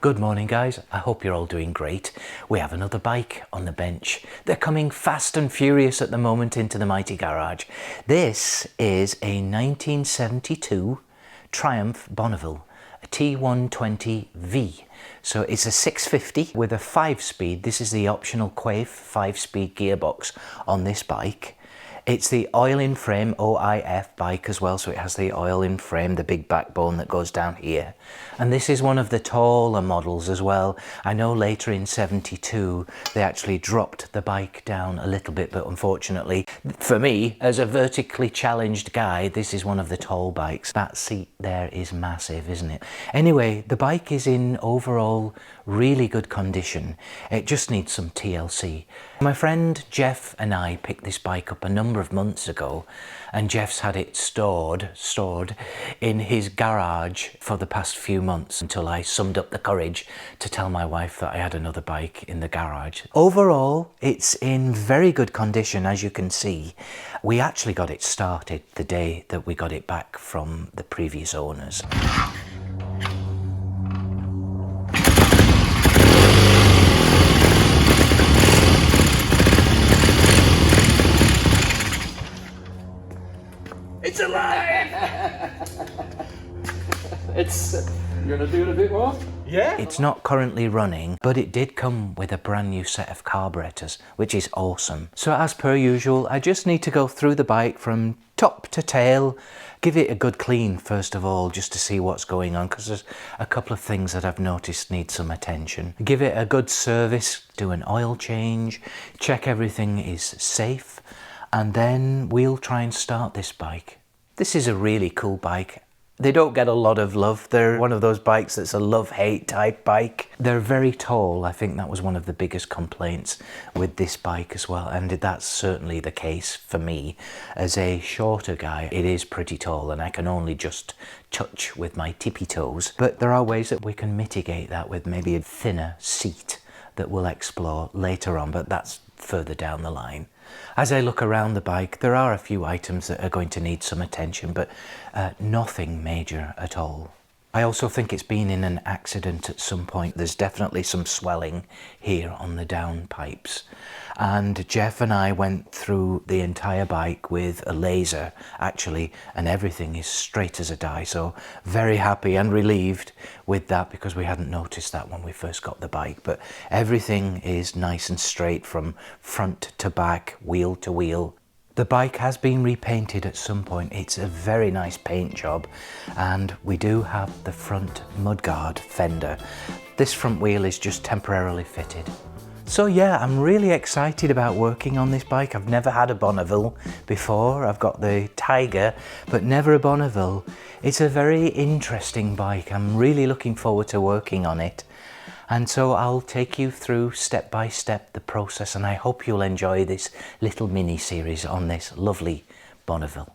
Good morning guys, I hope you're all doing great. We have another bike on the bench. They're coming fast and furious at the moment into the Mighty Garage. This is a 1972 Triumph Bonneville, a T120V. So it's a 650 with a 5-speed. This is the optional Quaife 5-speed gearbox on this bike. It's the oil-in frame OIF bike as well, so it has the oil-in frame, the big backbone that goes down here. And this is one of the taller models as well. I know later in 72 they actually dropped the bike down a little bit, but unfortunately for me, as a vertically challenged guy, this is one of the tall bikes. That seat there is massive, isn't it? Anyway, the bike is in overall really good condition. It just needs some TLC. My friend Jeff and I picked this bike up a number of months ago, and Jeff's had it stored in his garage for the past few months until I summed up the courage to tell my wife that I had another bike in the garage. Overall, it's in very good condition, as you can see. We actually got it started the day that we got it back from the previous owners. It's alive! You gonna do it a bit more? Yeah? It's not currently running, but it did come with a brand new set of carburetors, which is awesome. So as per usual, I just need to go through the bike from top to tail, give it a good clean first of all, just to see what's going on, because there's a couple of things that I've noticed need some attention. Give it a good service, do an oil change, check everything is safe, and then we'll try and start this bike. This is a really cool bike. They don't get a lot of love. They're one of those bikes that's a love-hate type bike. They're very tall. I think that was one of the biggest complaints with this bike as well, and that's certainly the case for me. As a shorter guy, it is pretty tall and I can only just touch with my tippy toes. But there are ways that we can mitigate that with maybe a thinner seat that we'll explore later on, but that's further down the line. As I look around the bike, there are a few items that are going to need some attention, but nothing major at all. I also think it's been in an accident at some point. There's definitely some swelling here on the downpipes. And Jeff and I went through the entire bike with a laser, actually, and everything is straight as a die. So very happy and relieved with that, because we hadn't noticed that when we first got the bike. But everything is nice and straight from front to back, wheel to wheel. The bike has been repainted at some point. It's a very nice paint job, and we do have the front mudguard fender. This front wheel is just temporarily fitted. So yeah, I'm really excited about working on this bike. I've never had a Bonneville before. I've got the Tiger, but never a Bonneville. It's a very interesting bike. I'm really looking forward to working on it. And so I'll take you through step by step the process, and I hope you'll enjoy this little mini series on this lovely Bonneville.